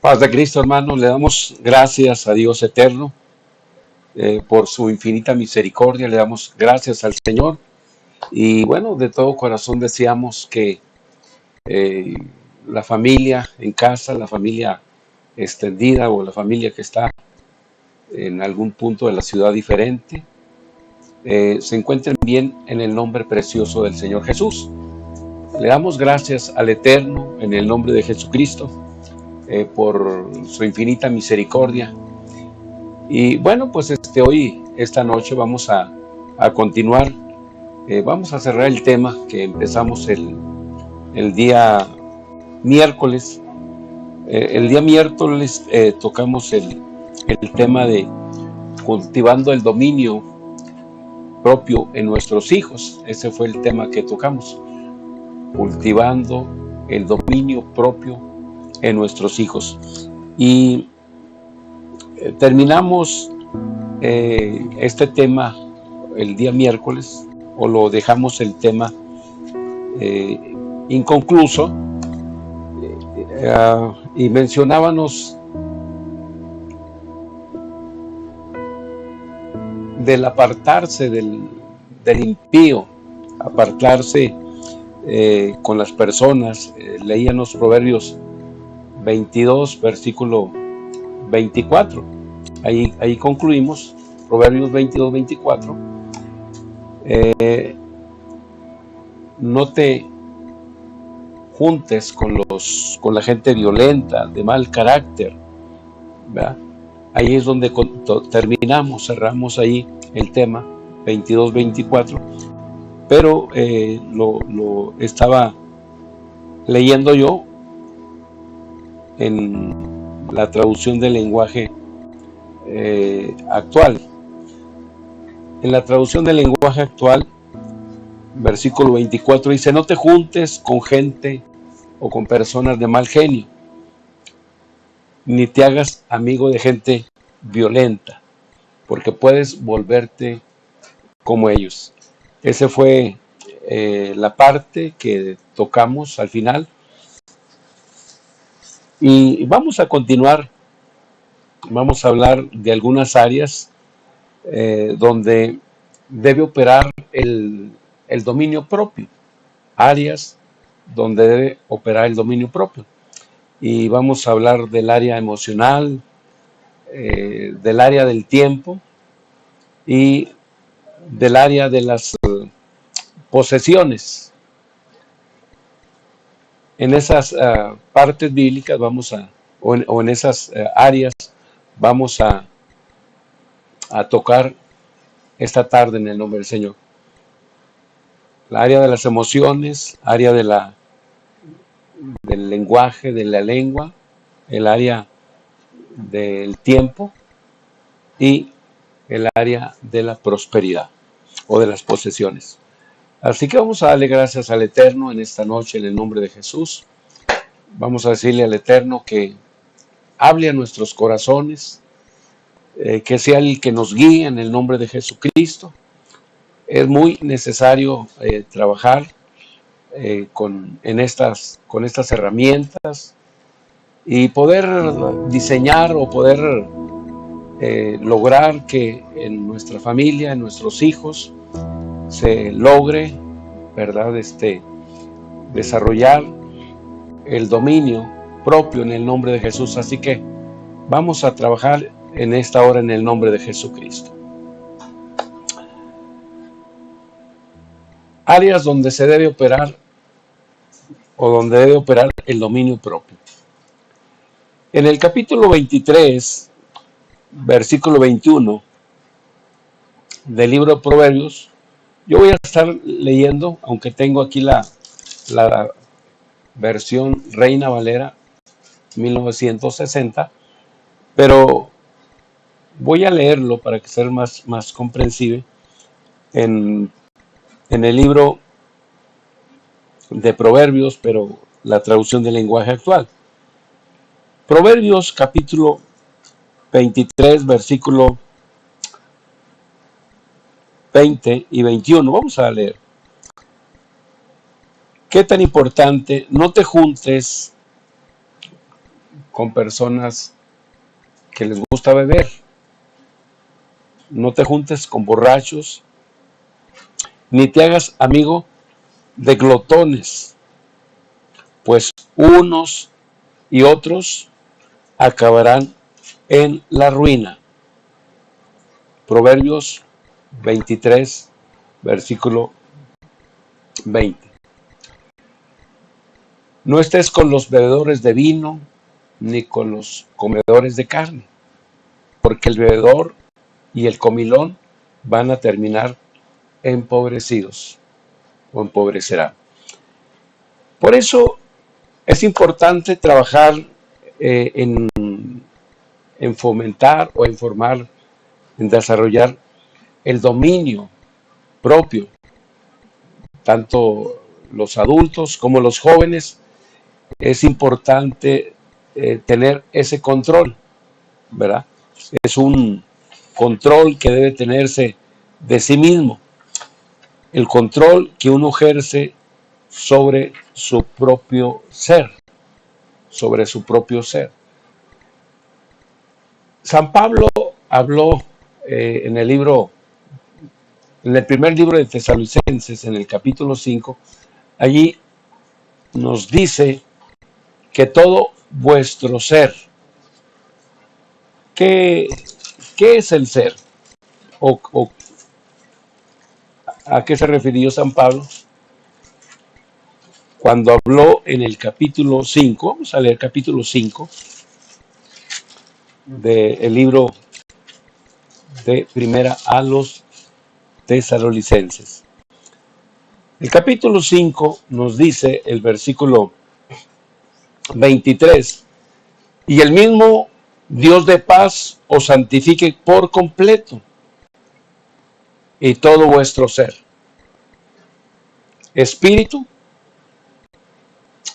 Paz de Cristo, hermano, le damos gracias a Dios eterno por su infinita misericordia, le damos gracias al Señor y bueno, de todo corazón deseamos que eh, la familia en casa, la familia extendida o la familia que está en algún punto de la ciudad diferente, se encuentren bien en el nombre precioso del Señor Jesús. Le damos gracias al Eterno en el nombre de Jesucristo por su infinita misericordia. Y bueno, pues esta noche vamos a continuar, vamos a cerrar el tema que empezamos el día miércoles. El día miércoles tocamos el tema de cultivando el dominio propio en nuestros hijos. Ese fue el tema que tocamos, cultivando el dominio propio en nuestros hijos. Y terminamos este tema el día miércoles, o lo dejamos el tema inconcluso, y mencionábamos del apartarse del impío, apartarse con las personas. Leíamos Proverbios 22, versículo 24. Ahí concluimos, Proverbios 22, 24. No te juntes con la gente violenta, de mal carácter, ¿verdad? Ahí es donde terminamos, cerramos ahí el tema 22, 24. Pero lo estaba leyendo yo en la traducción del lenguaje actual. En la traducción del lenguaje actual, versículo 24 dice: no te juntes con gente o con personas de mal genio, ni te hagas amigo de gente violenta, porque puedes volverte como ellos. Esa fue la parte que tocamos al final. Y vamos a continuar, vamos a hablar de algunas áreas donde debe operar el dominio propio, áreas donde debe operar el dominio propio. Y vamos a hablar del área emocional, del área del tiempo y del área de las posesiones. En esas partes bíblicas o en esas áreas vamos a tocar esta tarde en el nombre del Señor. La área de las emociones, área del lenguaje, de la lengua, el área del tiempo y el área de la prosperidad o de las posesiones. Así que vamos a darle gracias al Eterno en esta noche en el nombre de Jesús. Vamos a decirle al Eterno que hable a nuestros corazones, que sea el que nos guíe en el nombre de Jesucristo. Es muy necesario trabajar con estas herramientas y poder diseñar o poder lograr que en nuestra familia, en nuestros hijos, se logre, ¿verdad?, desarrollar el dominio propio en el nombre de Jesús. Así que vamos a trabajar en esta hora en el nombre de Jesucristo. Áreas donde se debe operar o donde debe operar el dominio propio. En el capítulo 23, versículo 21 del libro de Proverbios, yo voy a estar leyendo, aunque tengo aquí la versión Reina Valera 1960, pero voy a leerlo para que sea más comprensible en el libro de Proverbios, pero la traducción del lenguaje actual. Proverbios capítulo 23, versículo 20 y 21. Vamos a leer. ¿Qué tan importante? No te juntes con personas que les gusta beber. No te juntes con borrachos, ni te hagas amigo de glotones, pues unos y otros acabarán en la ruina. Proverbios 23, versículo 20. No estés con los bebedores de vino, ni con los comedores de carne, porque el bebedor y el comilón van a terminar empobrecidos o empobrecerán. Por eso es importante trabajar en fomentar o en formar, en desarrollar el dominio propio, tanto los adultos como los jóvenes. Es importante tener ese control, ¿verdad? Es un control que debe tenerse de sí mismo, el control que uno ejerce sobre su propio ser, sobre su propio ser. San Pablo habló en el primer libro de Tesalonicenses, en el capítulo 5, allí nos dice que todo vuestro ser. ¿Qué es el ser? ¿O a qué se refirió San Pablo cuando habló en el capítulo 5? Vamos a leer el capítulo 5 del libro de Primera a los Tesalonicenses. El capítulo 5 nos dice el versículo 23: y el mismo Dios de paz os santifique por completo, y todo vuestro ser, espíritu,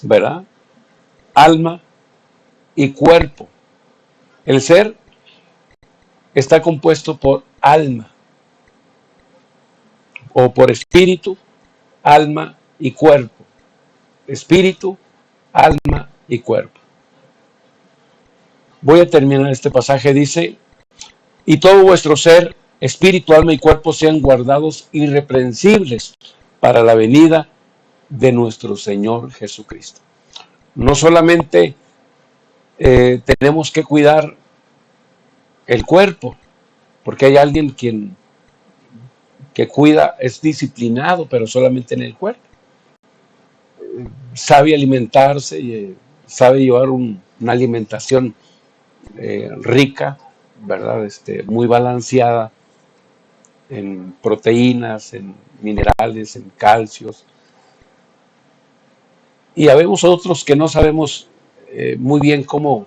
¿verdad?, alma y cuerpo. El ser está compuesto por alma, o por espíritu, alma y cuerpo. Espíritu, alma y cuerpo. Voy a terminar este pasaje. Dice: y todo vuestro ser, espíritu, alma y cuerpo sean guardados irreprensibles para la venida de nuestro Señor Jesucristo. No solamente tenemos que cuidar el cuerpo, porque hay alguien que cuida, es disciplinado, pero solamente en el cuerpo. Sabe alimentarse y sabe llevar una alimentación rica, ¿verdad? Muy balanceada en proteínas, en minerales, en calcios. Y habemos otros que no sabemos muy bien cómo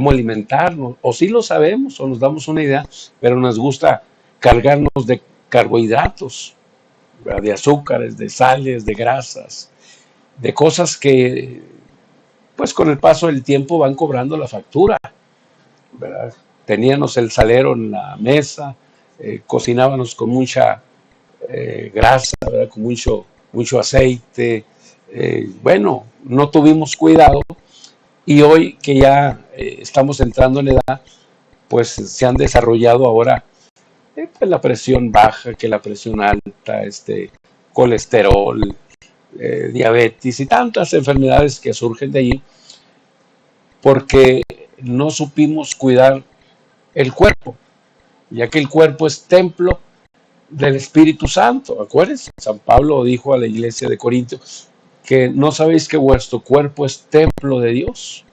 alimentarnos, o sí lo sabemos, o nos damos una idea, pero nos gusta cargarnos de carbohidratos, ¿verdad?, de azúcares, de sales, de grasas, de cosas que, pues con el paso del tiempo van cobrando la factura, ¿verdad? Teníamos el salero en la mesa, cocinábamos con mucha grasa, ¿verdad?, con mucho aceite. Bueno, no tuvimos cuidado, y hoy que ya estamos entrando en edad, pues se han desarrollado ahora pues la presión baja, que la presión alta, colesterol, diabetes y tantas enfermedades que surgen de allí, porque no supimos cuidar el cuerpo, ya que el cuerpo es templo del Espíritu Santo. Acuérdense, San Pablo dijo a la iglesia de Corinto que no sabéis que vuestro cuerpo es templo de Dios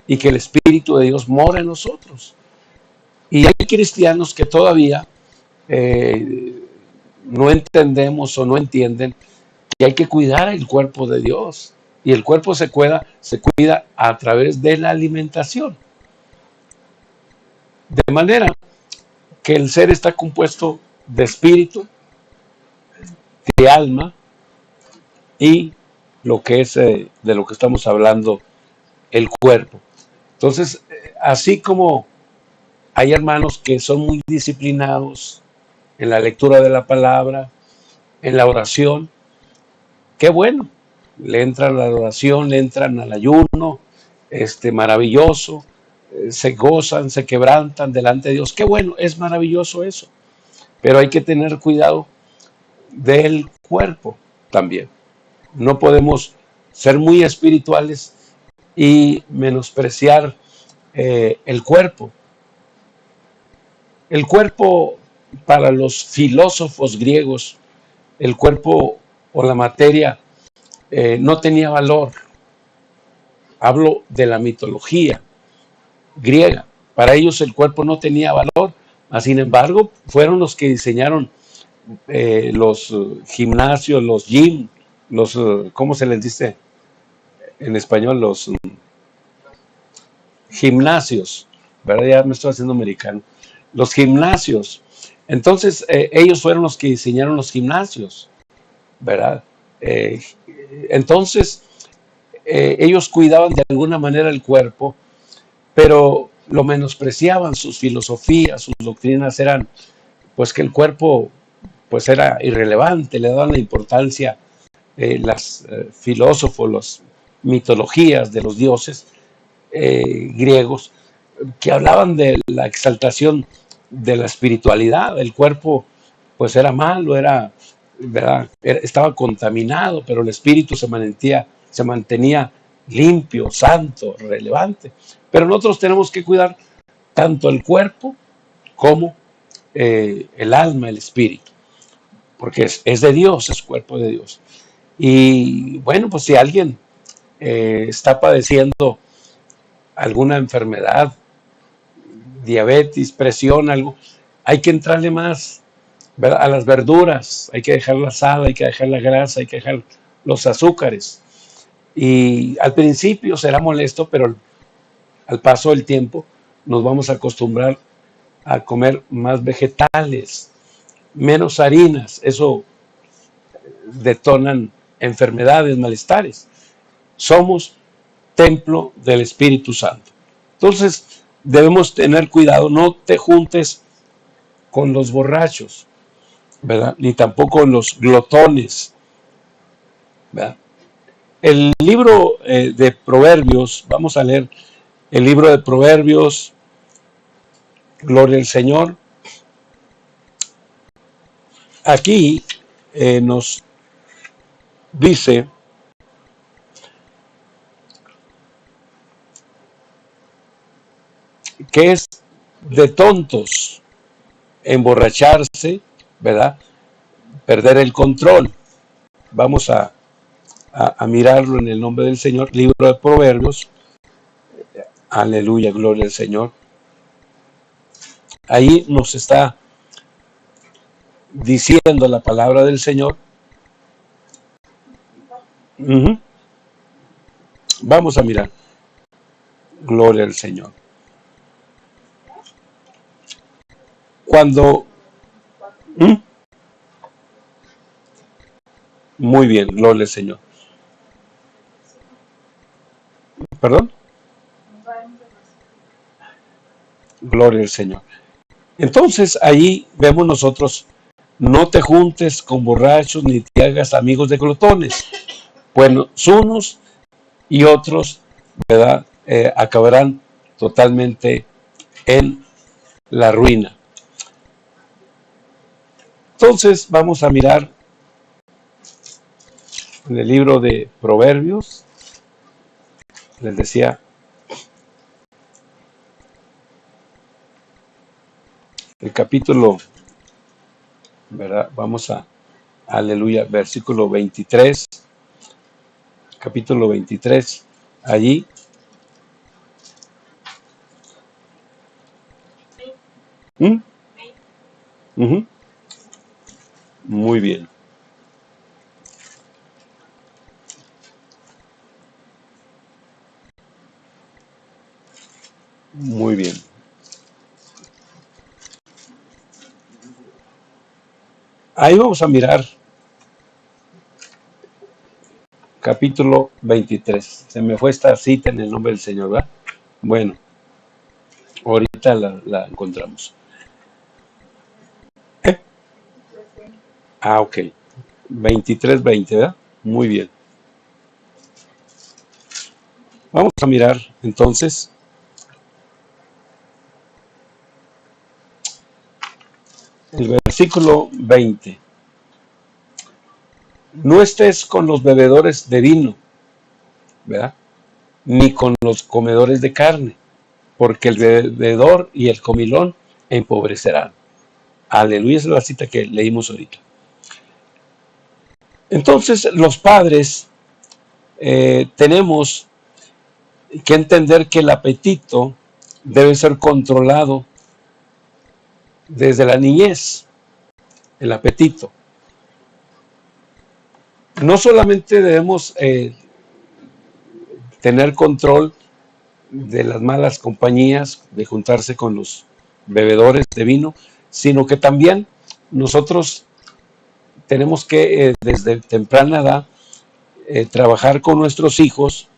y que el Espíritu de Dios mora en nosotros. Y hay cristianos que todavía no entendemos o no entienden que hay que cuidar el cuerpo de Dios, y el cuerpo se cuida a través de la alimentación, de manera que el ser está compuesto de espíritu, de alma y lo que es de lo que estamos hablando, el cuerpo. Entonces, así como hay hermanos que son muy disciplinados en la lectura de la palabra, en la oración, qué bueno, le entran a la oración, le entran al ayuno, maravilloso, se gozan, se quebrantan delante de Dios. Qué bueno, es maravilloso eso, pero hay que tener cuidado del cuerpo también. No podemos ser muy espirituales y menospreciar el cuerpo. El cuerpo, para los filósofos griegos, el cuerpo o la materia no tenía valor. Hablo de la mitología griega. Para ellos el cuerpo no tenía valor, sin embargo, fueron los que diseñaron los gimnasios, los gym, ¿cómo se les dice en español? Los gimnasios, ¿verdad? Ya me estoy haciendo americano. Los gimnasios. Entonces, ellos fueron los que diseñaron los gimnasios, ¿verdad? Eh, entonces, ellos cuidaban de alguna manera el cuerpo, pero lo menospreciaban. Sus filosofías, sus doctrinas eran, pues, que el cuerpo pues era irrelevante, le daban la importancia las filósofos, las mitologías de los dioses griegos, que hablaban de la exaltación de la espiritualidad. El cuerpo pues era malo, ¿verdad? Estaba contaminado, pero el espíritu se mantenía limpio, santo, relevante. Pero nosotros tenemos que cuidar tanto el cuerpo como el alma, el espíritu, porque es de Dios, es cuerpo de Dios. Y bueno, pues si alguien está padeciendo alguna enfermedad, diabetes, presión, algo, hay que entrarle más, ¿verdad?, a las verduras, hay que dejar la sal, hay que dejar la grasa, hay que dejar los azúcares. Y al principio será molesto, pero al paso del tiempo nos vamos a acostumbrar a comer más vegetales, menos harinas. Eso detonan enfermedades, malestares. Somos templo del Espíritu Santo. Entonces, debemos tener cuidado, no te juntes con los borrachos, ¿verdad? Ni tampoco con los glotones, ¿verdad? El libro de Proverbios, vamos a leer el libro de Proverbios, gloria al Señor. Aquí nos dice que es de tontos emborracharse, ¿verdad? Perder el control. Vamos a mirarlo en el nombre del Señor. Libro de Proverbios. Aleluya, gloria al Señor. Ahí nos está diciendo la palabra del Señor. Vamos a mirar. Gloria al Señor. Cuando... Muy bien, gloria al Señor. ¿Perdón? Gloria al Señor. Entonces, ahí vemos nosotros, no te juntes con borrachos ni te hagas amigos de glotones. Bueno, unos y otros, ¿verdad? Acabarán totalmente en la ruina. Entonces, vamos a mirar en el libro de Proverbios. Les decía, el capítulo, ¿verdad? Vamos a, aleluya, versículo 23, capítulo 23, allí. Muy bien. Muy bien. Ahí vamos a mirar capítulo 23. Se me fue esta cita en el nombre del Señor, ¿verdad? Bueno, ahorita la encontramos. Ok. 23:20, ¿verdad? Muy bien. Vamos a mirar entonces el versículo 20. No estés con los bebedores de vino, ¿verdad? Ni con los comedores de carne, porque el bebedor y el comilón empobrecerán. Aleluya, es la cita que leímos ahorita. Entonces, los padres tenemos que entender que el apetito debe ser controlado desde la niñez. El apetito. No solamente debemos tener control de las malas compañías, de juntarse con los bebedores de vino, sino que también nosotros tenemos que desde temprana edad trabajar con nuestros hijos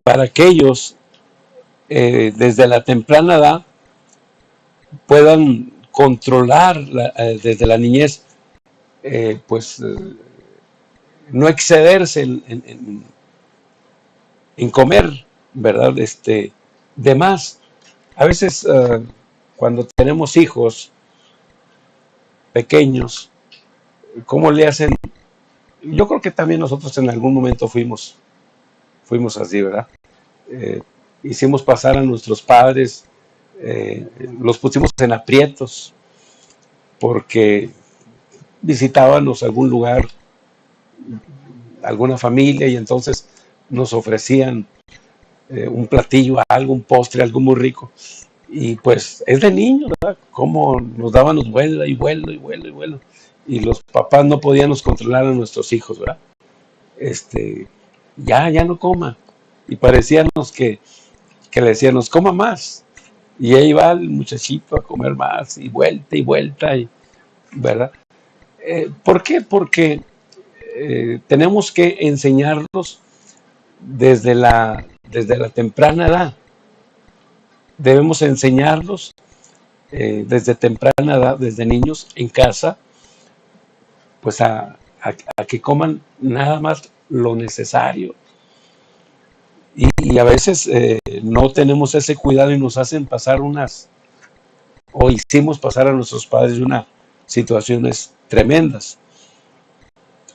para que ellos desde la temprana edad puedan controlar desde la niñez, pues no excederse en comer, ¿verdad? De más. A veces cuando tenemos hijos pequeños, ¿cómo le hacen? Yo creo que también nosotros en algún momento fuimos así, ¿verdad? Eh, Hicimos pasar a nuestros padres, los pusimos en aprietos porque visitábamos algún lugar, alguna familia, y entonces nos ofrecían un platillo, algo, un postre, algo muy rico. Y pues es de niños, ¿verdad? Cómo nos dábamos vuelo y vuelo y vuelo y vuelo. Y los papás no podíamos controlar a nuestros hijos, ¿verdad? Ya no coma. Y parecíamos que le decíamos, coma más. Y ahí va el muchachito a comer más, y vuelta, ¿verdad? ¿Por qué? Porque tenemos que enseñarlos desde la temprana edad. Debemos enseñarlos desde temprana edad, desde niños en casa, pues a que coman nada más lo necesario. Y a veces no tenemos ese cuidado y nos hacen pasar o hicimos pasar a nuestros padres unas situaciones tremendas.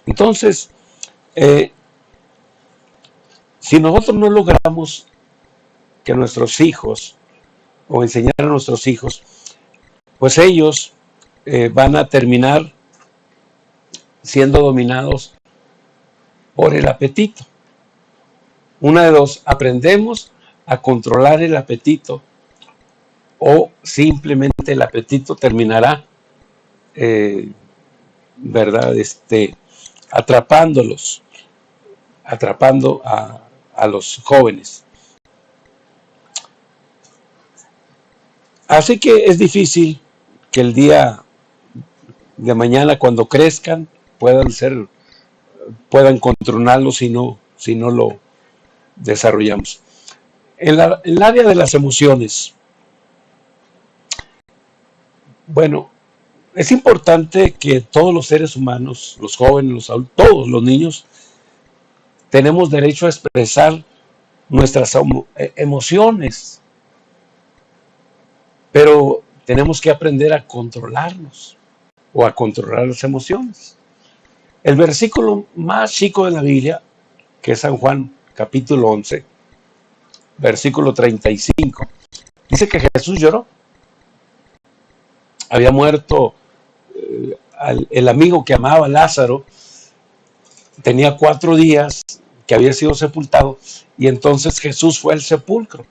Entonces, si nosotros no logramos que nuestros hijos, o enseñar a nuestros hijos, pues ellos van a terminar siendo dominados por el apetito. Una de dos, aprendemos a controlar el apetito o simplemente el apetito terminará, ¿verdad? Atrapando a los jóvenes. Así que es difícil que el día de mañana, cuando crezcan, puedan controlarlo si no lo desarrollamos. En el área de las emociones, bueno, es importante que todos los seres humanos, los jóvenes, los adultos, todos los niños, tenemos derecho a expresar nuestras emociones, pero tenemos que aprender a controlarnos o a controlar las emociones. El versículo más chico de la Biblia, que es San Juan capítulo 11, versículo 35, dice que Jesús lloró. Había muerto el amigo que amaba, Lázaro, tenía 4 días que había sido sepultado, y entonces Jesús fue al sepulcro.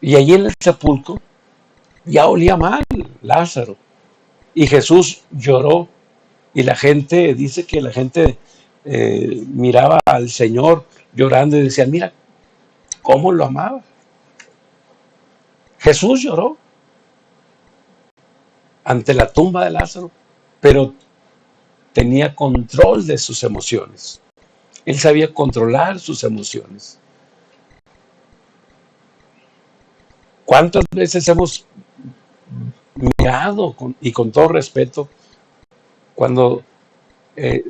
Y allí en el sepulcro ya olía mal Lázaro. Y Jesús lloró, y dice que la gente miraba al Señor llorando y decía, mira cómo lo amaba. Jesús lloró ante la tumba de Lázaro, pero tenía control de sus emociones. Él sabía controlar sus emociones. ¿Cuántas veces hemos mirado y con todo respeto cuando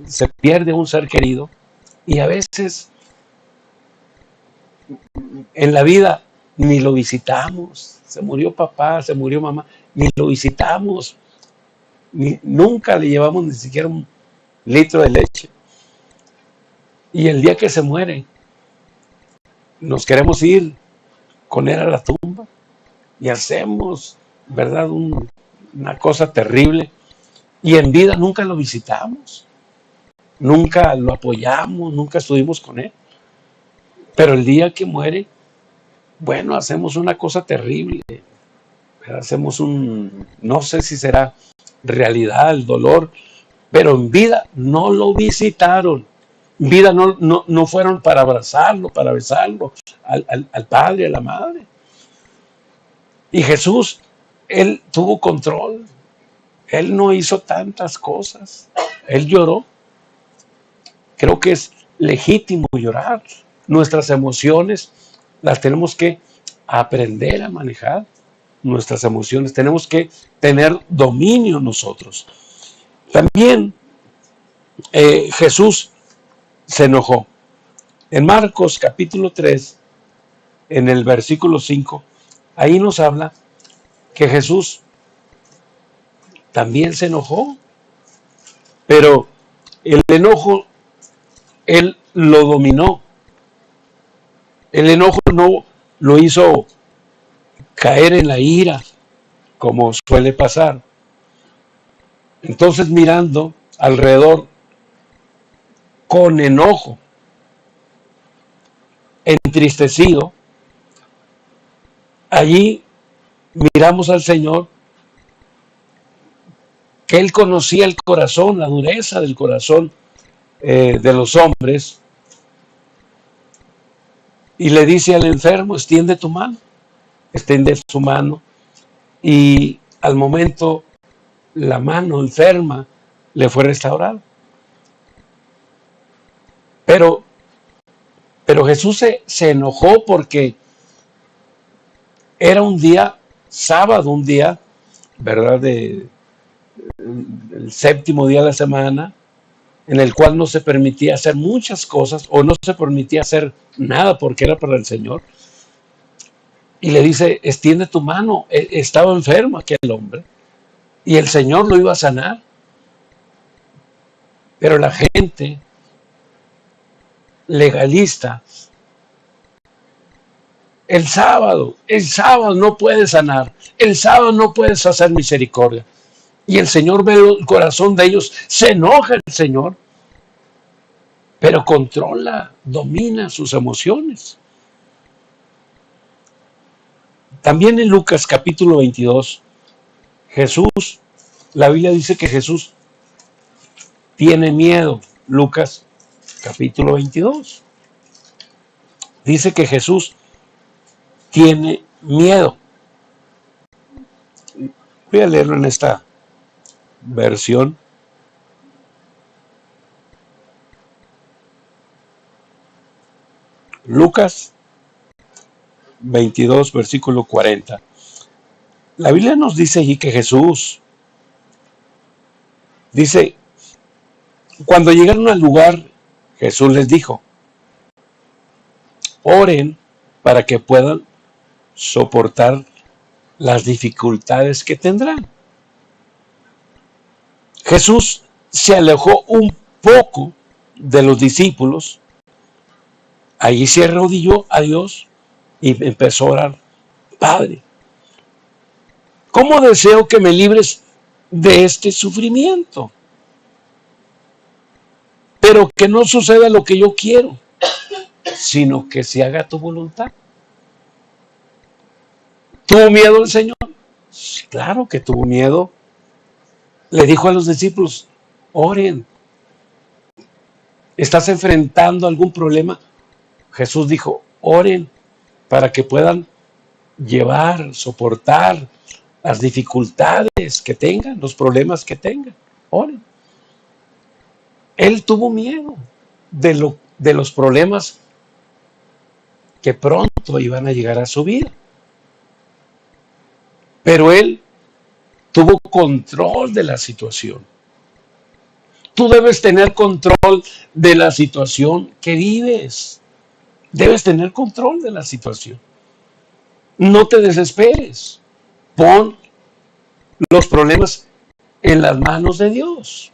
se pierde un ser querido, y a veces en la vida ni lo visitamos. Se murió papá, se murió mamá, ni lo visitamos. Nunca le llevamos ni siquiera un litro de leche. Y el día que se muere, nos queremos ir con él a la tumba y hacemos, ¿verdad? Una cosa terrible. Y en vida nunca lo visitamos, nunca lo apoyamos, nunca estuvimos con él. Pero el día que muere, bueno, hacemos una cosa terrible. Hacemos no sé si será realidad el dolor, pero en vida no lo visitaron. En vida no fueron para abrazarlo, para besarlo, al padre, a la madre. Y Jesús, él tuvo control. Él no hizo tantas cosas. Él lloró. Creo que es legítimo llorar. Nuestras emociones las tenemos que aprender a manejar. Nuestras emociones tenemos que tener dominio nosotros. También Jesús se enojó. En Marcos capítulo 3, en el versículo 5, ahí nos habla que Jesús también se enojó, pero el enojo él lo dominó. El enojo no lo hizo caer en la ira, como suele pasar. Entonces, mirando alrededor con enojo, entristecido, allí miramos al Señor, que Él conocía el corazón, la dureza del corazón de los hombres, y le dice al enfermo: extiende tu mano. Extiende su mano, y al momento la mano enferma le fue restaurada. Pero Jesús se enojó porque era un día sábado, un día, ¿verdad?, el séptimo día de la semana, en el cual no se permitía hacer muchas cosas, o no se permitía hacer nada porque era para el Señor. Y le dice: extiende tu mano. Estaba enfermo aquel hombre y el Señor lo iba a sanar. Pero la gente legalista, el sábado no puedes sanar, el sábado no puedes hacer misericordia. Y el Señor ve el corazón de ellos, se enoja el Señor, pero controla, domina sus emociones. También en Lucas capítulo 22, Jesús, la Biblia dice que Jesús tiene miedo. Lucas capítulo 22. Dice que Jesús tiene miedo. Voy a leerlo en esta versión. Lucas 22, versículo 40. La Biblia nos dice allí que Jesús dice: cuando llegaron al lugar, Jesús les dijo: oren para que puedan soportar las dificultades que tendrán. Jesús se alejó un poco de los discípulos, allí se arrodilló a Dios y empezó a orar: Padre, ¿cómo deseo que me libres de este sufrimiento? Pero que no suceda lo que yo quiero, sino que se haga tu voluntad. ¿Tuvo miedo el Señor? Claro que tuvo miedo. Le dijo a los discípulos: oren. ¿Estás enfrentando algún problema? Jesús dijo: oren para que puedan llevar, soportar las dificultades que tengan, los problemas que tengan. Oren. Él tuvo miedo de los problemas que pronto iban a llegar a su vida. Pero él tuvo control de la situación. Tú debes tener control de la situación que vives. Debes tener control de la situación. No te desesperes. Pon los problemas en las manos de Dios.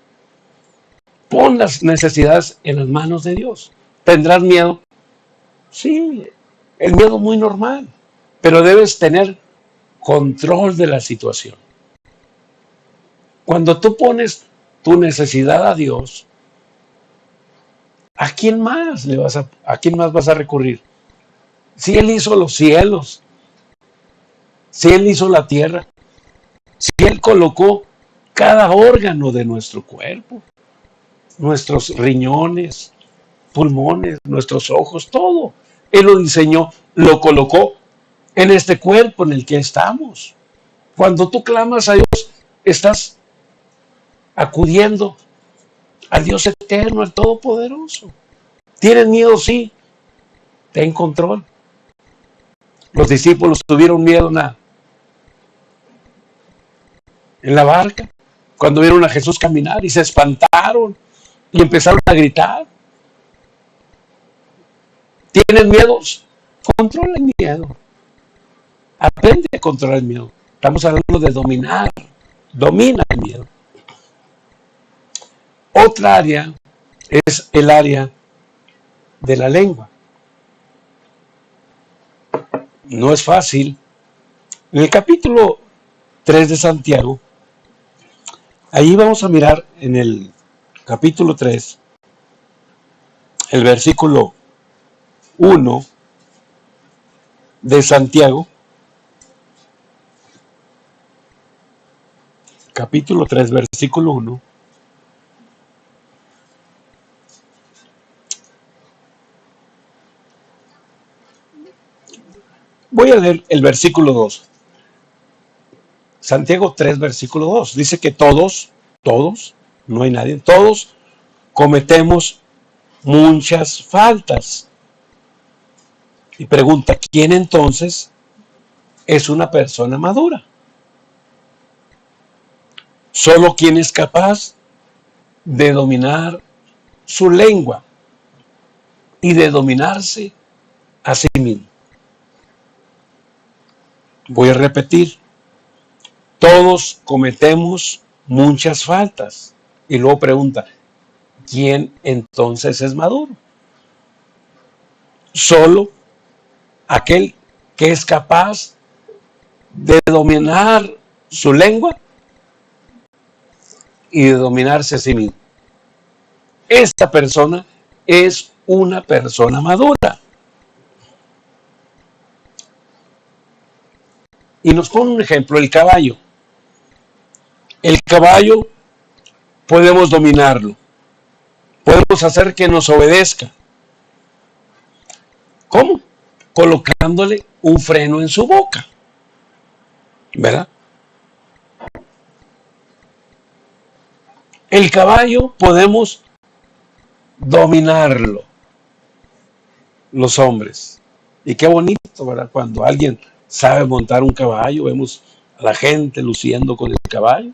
Pon las necesidades en las manos de Dios. ¿Tendrás miedo? Sí, el miedo es muy normal, pero debes tener control de la situación. Cuando tú pones tu necesidad a Dios, ¿a quién más a quién más vas a recurrir? Si Él hizo los cielos, si Él hizo la tierra, si Él colocó cada órgano de nuestro cuerpo, nuestros riñones, pulmones, nuestros ojos, todo. Él lo diseñó, lo colocó en este cuerpo en el que estamos. Cuando tú clamas a Dios, estás acudiendo al Dios eterno, al Todopoderoso. ¿Tienes miedo? Sí. Ten control. Los discípulos tuvieron miedo en la barca cuando vieron a Jesús caminar y se espantaron y empezaron a gritar. ¿Tienes miedos? Controla el miedo. Aprende a controlar el miedo. Estamos hablando de dominar. Domina el miedo. Otra área es el área de la lengua. No es fácil. En el capítulo 3 de Santiago, ahí vamos a mirar en el capítulo 3, el versículo 1 de Santiago, capítulo 3, versículo 1. Voy a leer el versículo 2. Santiago 3, versículo 2. Dice que todos, no hay nadie, todos cometemos muchas faltas. Y pregunta, ¿quién entonces es una persona madura? Solo quien es capaz de dominar su lengua y de dominarse a sí mismo. Voy a repetir, todos cometemos muchas faltas. Y luego pregunta, ¿quién entonces es maduro? Solo aquel que es capaz de dominar su lengua y de dominarse a sí mismo. Esta persona es una persona madura. Y nos pone un ejemplo, el caballo. El caballo podemos dominarlo. Podemos hacer que nos obedezca. ¿Cómo? Colocándole un freno en su boca. ¿Verdad? El caballo podemos dominarlo, los hombres. Y qué bonito, ¿verdad? Cuando alguien sabe montar un caballo, vemos a la gente luciendo con el caballo,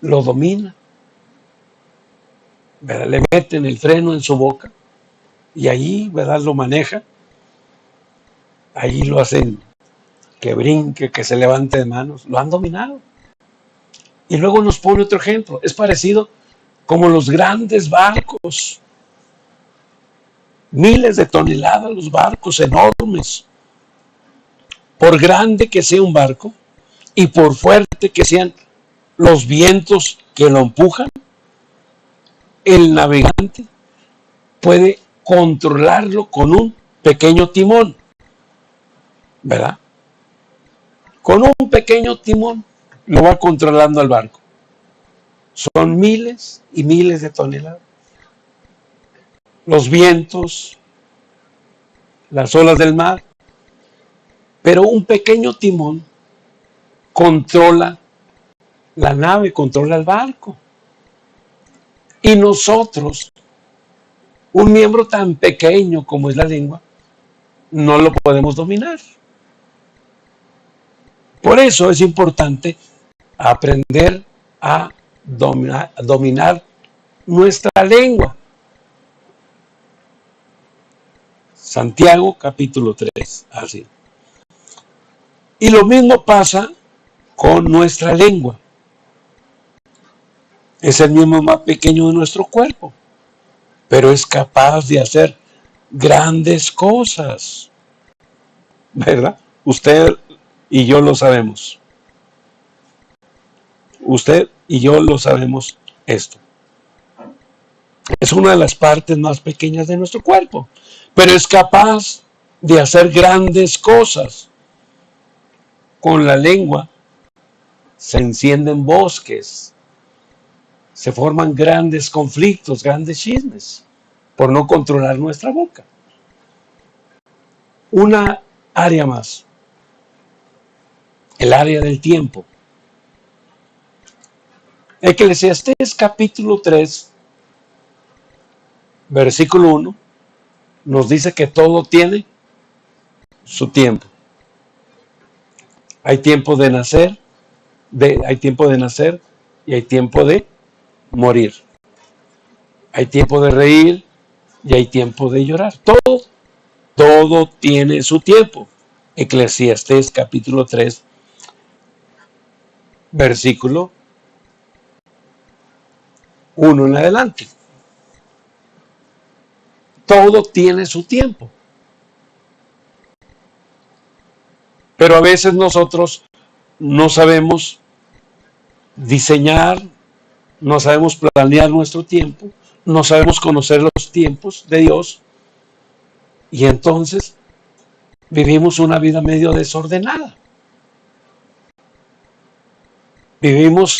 lo domina, ¿verdad? Le meten el freno en su boca y ahí, ¿verdad? Lo maneja, ahí lo hacen que brinque, que se levante de manos, lo han dominado. Y luego nos pone otro ejemplo, es parecido como los grandes barcos, miles de toneladas, los barcos enormes. Por grande que sea un barco y por fuerte que sean los vientos que lo empujan, el navegante puede controlarlo con un pequeño timón, ¿verdad? Con un pequeño timón lo va controlando al barco. Son miles y miles de toneladas. Los vientos, las olas del mar, pero un pequeño timón controla la nave, controla el barco. Y nosotros, un miembro tan pequeño como es la lengua, no lo podemos dominar. Por eso es importante aprender a dominar nuestra lengua. Santiago capítulo 3. Así. Y lo mismo pasa con nuestra lengua. Es el miembro más pequeño de nuestro cuerpo, pero es capaz de hacer grandes cosas, ¿verdad? Usted y yo lo sabemos. Usted y yo lo sabemos esto. Es una de las partes más pequeñas de nuestro cuerpo, pero es capaz de hacer grandes cosas. Con la lengua se encienden bosques, se forman grandes conflictos, grandes chismes, por no controlar nuestra boca. Una área más, el área del tiempo. Eclesiastés capítulo 3, versículo 1, nos dice que todo tiene su tiempo. Hay tiempo de nacer, hay tiempo de nacer y hay tiempo de morir. Hay tiempo de reír y hay tiempo de llorar. Todo tiene su tiempo. Eclesiastés capítulo 3, versículo 1 en adelante. Todo tiene su tiempo. Pero a veces nosotros no sabemos diseñar, no sabemos planear nuestro tiempo, no sabemos conocer los tiempos de Dios y entonces vivimos una vida medio desordenada. Vivimos,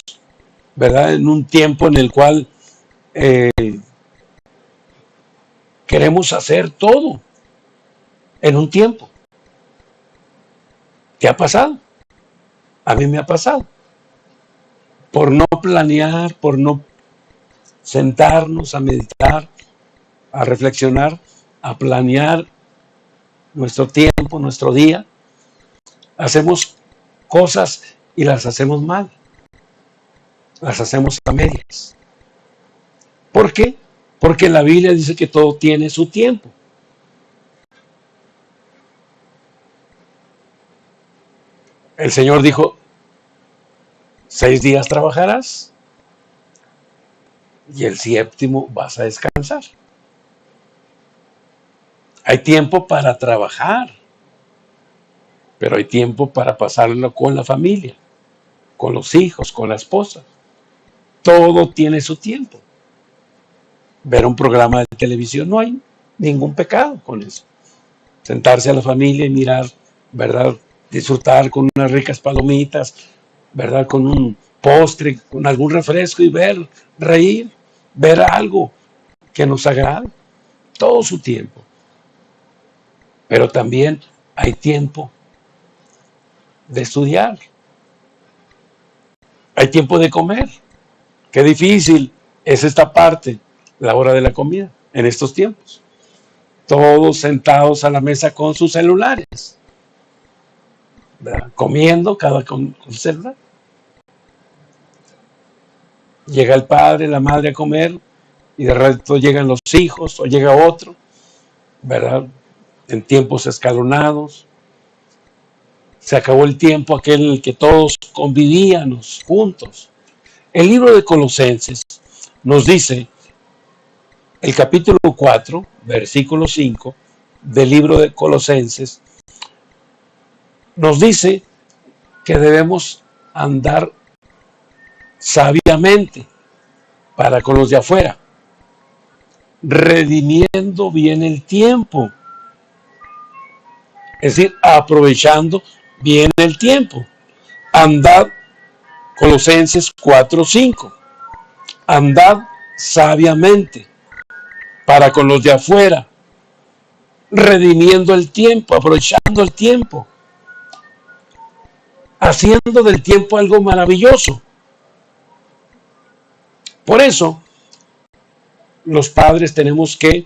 ¿verdad?, en un tiempo en el cual queremos hacer todo en un tiempo. ¿Qué ha pasado? A mí me ha pasado. Por no planear, por no sentarnos a meditar, a reflexionar, a planear nuestro tiempo, nuestro día, hacemos cosas y las hacemos mal. Las hacemos a medias. ¿Por qué? Porque la Biblia dice que todo tiene su tiempo. El Señor dijo, 6 días trabajarás y el 7º vas a descansar. Hay tiempo para trabajar, pero hay tiempo para pasarlo con la familia, con los hijos, con la esposa. Todo tiene su tiempo. Ver un programa de televisión, no hay ningún pecado con eso. Sentarse a la familia y mirar, ¿verdad?, disfrutar con unas ricas palomitas, ¿verdad?, con un postre, con algún refresco y ver, reír, ver algo que nos agrade. Todo su tiempo. Pero también hay tiempo de estudiar. Hay tiempo de comer. Qué difícil es esta parte, la hora de la comida, en estos tiempos. Todos sentados a la mesa con sus celulares, ¿verdad?, comiendo, cada con su celular. Llega el padre, la madre a comer y de rato llegan los hijos o llega otro, ¿verdad?, en tiempos escalonados. Se acabó el tiempo aquel en el que todos convivíamos juntos. El libro de Colosenses nos dice, el capítulo 4, versículo 5 del libro de Colosenses, nos dice que debemos andar sabiamente para con los de afuera, redimiendo bien el tiempo. Es decir, aprovechando bien el tiempo. Andad, Colosenses 4:5. Andad sabiamente para con los de afuera, redimiendo el tiempo, aprovechando el tiempo, haciendo del tiempo algo maravilloso. Por eso, los padres tenemos que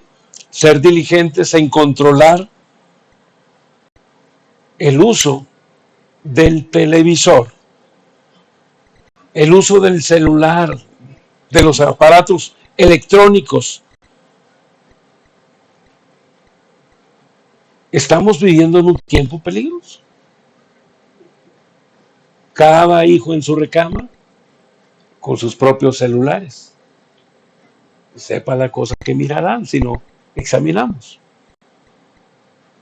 ser diligentes en controlar el uso del televisor, el uso del celular, de los aparatos electrónicos. Estamos viviendo en un tiempo peligroso. Cada hijo en su recámara con sus propios celulares. Sepa la cosa que mirarán si no examinamos.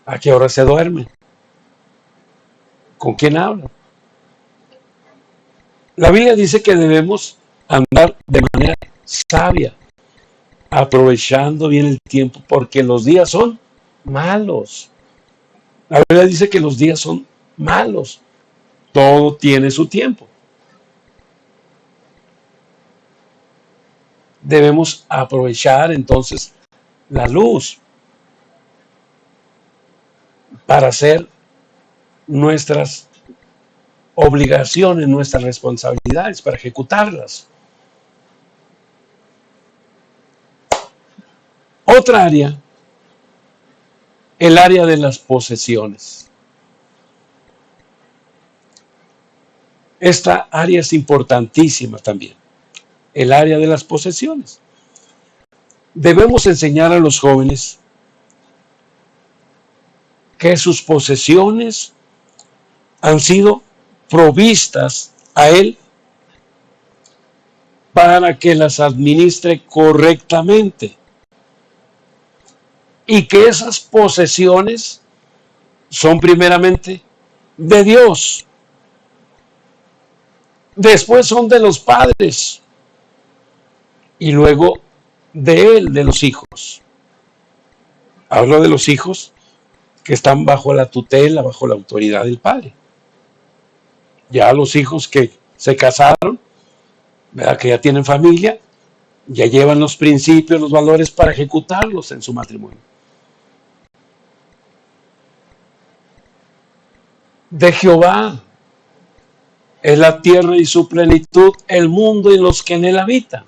¿A qué hora se duermen? ¿Con quién hablan? La Biblia dice que debemos andar de manera sabia, aprovechando bien el tiempo, porque los días son malos. La Biblia dice que los días son malos. Todo tiene su tiempo. Debemos aprovechar entonces la luz para hacer nuestras obligaciones, nuestras responsabilidades, para ejecutarlas. Otra área, el área de las posesiones. Esta área es importantísima también, el área de las posesiones. Debemos enseñar a los jóvenes que sus posesiones han sido provistas a él para que las administre correctamente y que esas posesiones son primeramente de Dios, después son de los padres y luego de él, de los hijos. Hablo de los hijos que están bajo la tutela, bajo la autoridad del padre. Ya los hijos que se casaron, ¿verdad?, que ya tienen familia, ya llevan los principios, los valores para ejecutarlos en su matrimonio. De Jehová es la tierra y su plenitud, el mundo y los que en él habitan.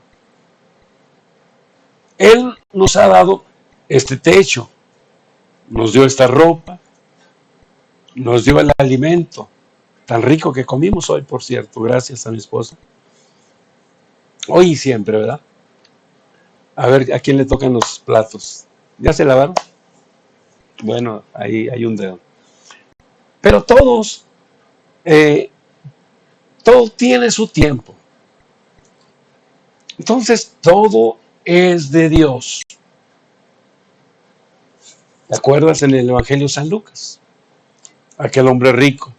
Él nos ha dado este techo, nos dio esta ropa, nos dio el alimento tan rico que comimos hoy, por cierto, gracias a mi esposa. Hoy y siempre, ¿verdad? A ver, ¿a quién le tocan los platos? ¿Ya se lavaron? Bueno, ahí hay un dedo. Pero todos, todo tiene su tiempo. Entonces, todo es de Dios. ¿Te acuerdas en el Evangelio de San Lucas? Aquel hombre rico,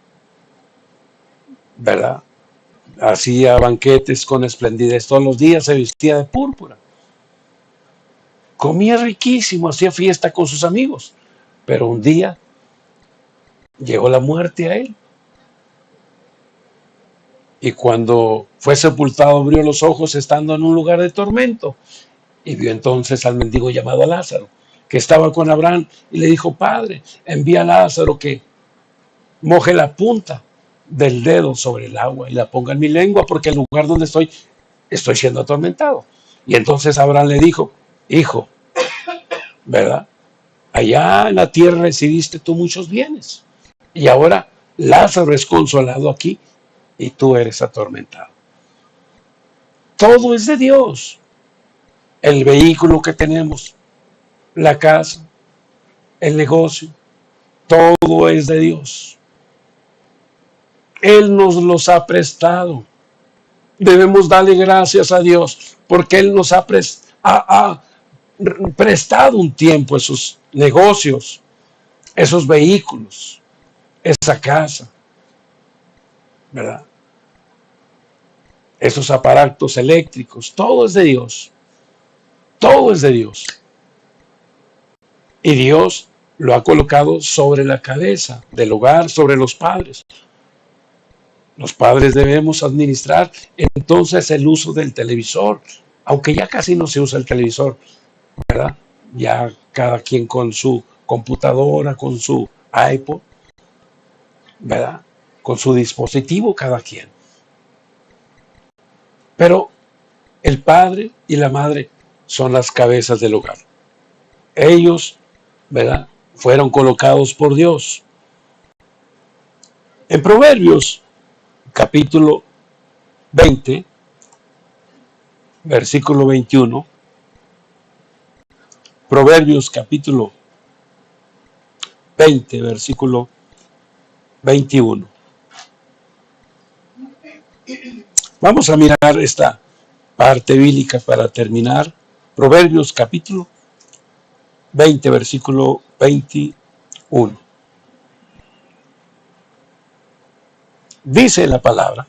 ¿verdad? Hacía banquetes con esplendidez. Todos los días se vestía de púrpura. Comía riquísimo, hacía fiesta con sus amigos. Pero un día llegó la muerte a él. Y cuando fue sepultado, abrió los ojos estando en un lugar de tormento. Y vio entonces al mendigo llamado Lázaro, que estaba con Abraham, y le dijo: Padre, envía a Lázaro que moje la punta del dedo sobre el agua y la ponga en mi lengua, porque el lugar donde estoy siendo atormentado. Y entonces Abraham le dijo: Hijo, ¿verdad? Allá en la tierra recibiste tú muchos bienes, y ahora Lázaro es consolado aquí y tú eres atormentado. Todo es de Dios. El vehículo que tenemos, la casa, el negocio, todo es de Dios. Él nos los ha prestado. Debemos darle gracias a Dios porque Él nos ha prestado un tiempo esos negocios, esos vehículos, esa casa, ¿verdad? Esos aparatos eléctricos, todo es de Dios. Todo es de Dios. Y Dios lo ha colocado sobre la cabeza del hogar, sobre los padres. Los padres debemos administrar entonces el uso del televisor, aunque ya casi no se usa el televisor, ¿verdad? Ya cada quien con su computadora, con su iPod, ¿verdad? Con su dispositivo cada quien. Pero el padre y la madre son las cabezas del hogar. Ellos, ¿verdad?, fueron colocados por Dios. En Proverbios, capítulo 20, versículo 21, Proverbios capítulo 20, versículo 21. Vamos a mirar esta parte bíblica para terminar. Proverbios capítulo 20, versículo 21. Dice la palabra: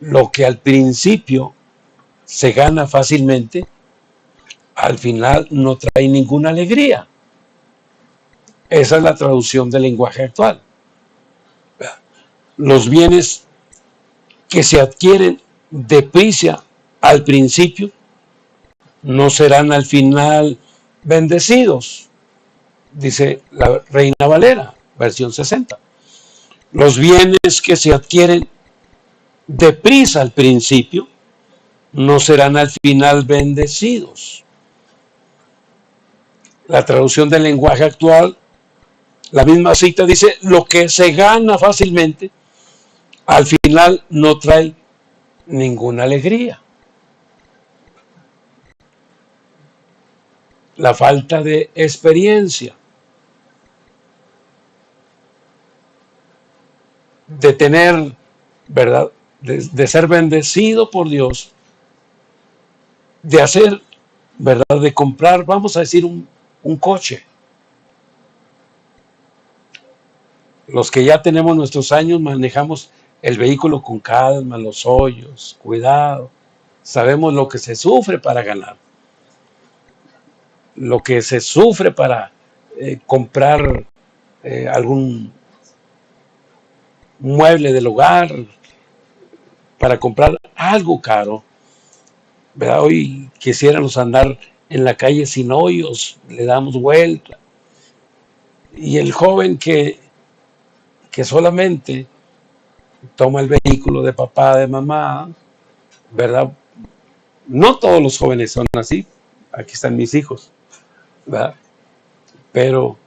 lo que al principio se gana fácilmente, al final no trae ninguna alegría. Esa es la traducción del lenguaje actual. Los bienes que se adquieren deprisa al principio no serán al final bendecidos, dice la Reina Valera, versión 60. Los bienes que se adquieren deprisa al principio no serán al final bendecidos. La traducción del lenguaje actual, la misma cita dice: lo que se gana fácilmente, al final no trae ninguna alegría. La falta de experiencia, de tener, ¿verdad? De ser bendecido por Dios, de hacer, ¿verdad? De comprar, vamos a decir, un coche. Los que ya tenemos nuestros años manejamos el vehículo con calma, los hoyos, cuidado. Sabemos lo que se sufre para ganar, lo que se sufre para comprar algún mueble del hogar, para comprar algo caro, ¿verdad? Hoy quisiéramos andar en la calle sin hoyos, le damos vuelta. Y el joven que solamente toma el vehículo de papá, de mamá, ¿verdad? No todos los jóvenes son así. Aquí están mis hijos, ¿verdad? Pero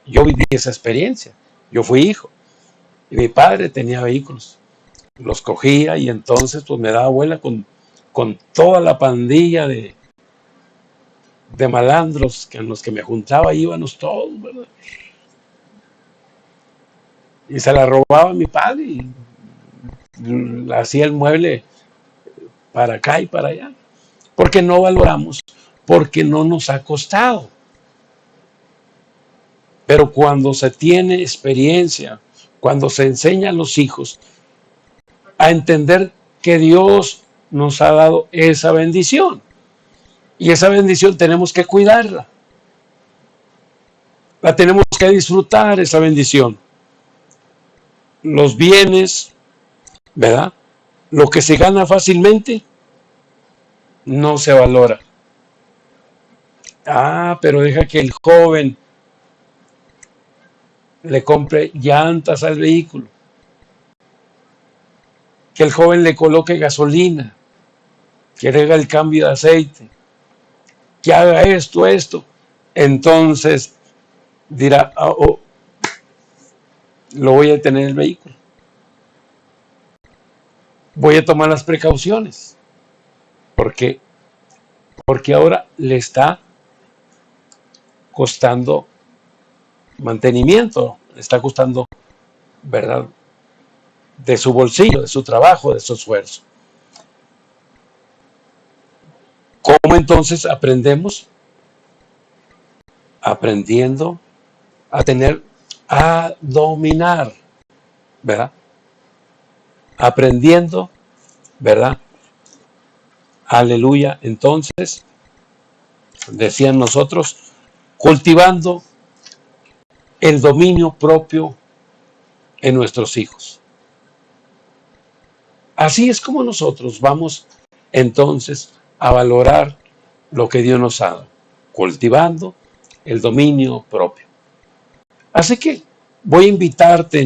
yo viví esa experiencia. Yo fui hijo y mi padre tenía vehículos. Los cogía y entonces pues me daba vuela con toda la pandilla de malandros que en los que me juntaba, íbamos todos, ¿verdad? Y se la robaba mi padre y hacía el mueble para acá y para allá. Porque no valoramos, porque no nos ha costado. Pero cuando se tiene experiencia, cuando se enseña a los hijos a entender que Dios nos ha dado esa bendición, y esa bendición tenemos que cuidarla, la tenemos que disfrutar, esa bendición. Los bienes, ¿verdad? Lo que se gana fácilmente no se valora. Pero deja que el joven le compre llantas al vehículo, que el joven le coloque gasolina, que haga el cambio de aceite, que haga esto. Entonces dirá: lo voy a tener el vehículo. Voy a tomar las precauciones. ¿Por qué? Porque ahora le está costando mantenimiento, le está costando, ¿verdad? De su bolsillo, de su trabajo, de su esfuerzo. ¿Cómo entonces aprendemos? Aprendiendo a dominar, ¿verdad? Aprendiendo, ¿verdad? Aleluya. Entonces, decían nosotros, cultivando el dominio propio en nuestros hijos. Así es como nosotros vamos entonces a valorar lo que Dios nos ha dado, cultivando el dominio propio. Así que voy a invitarte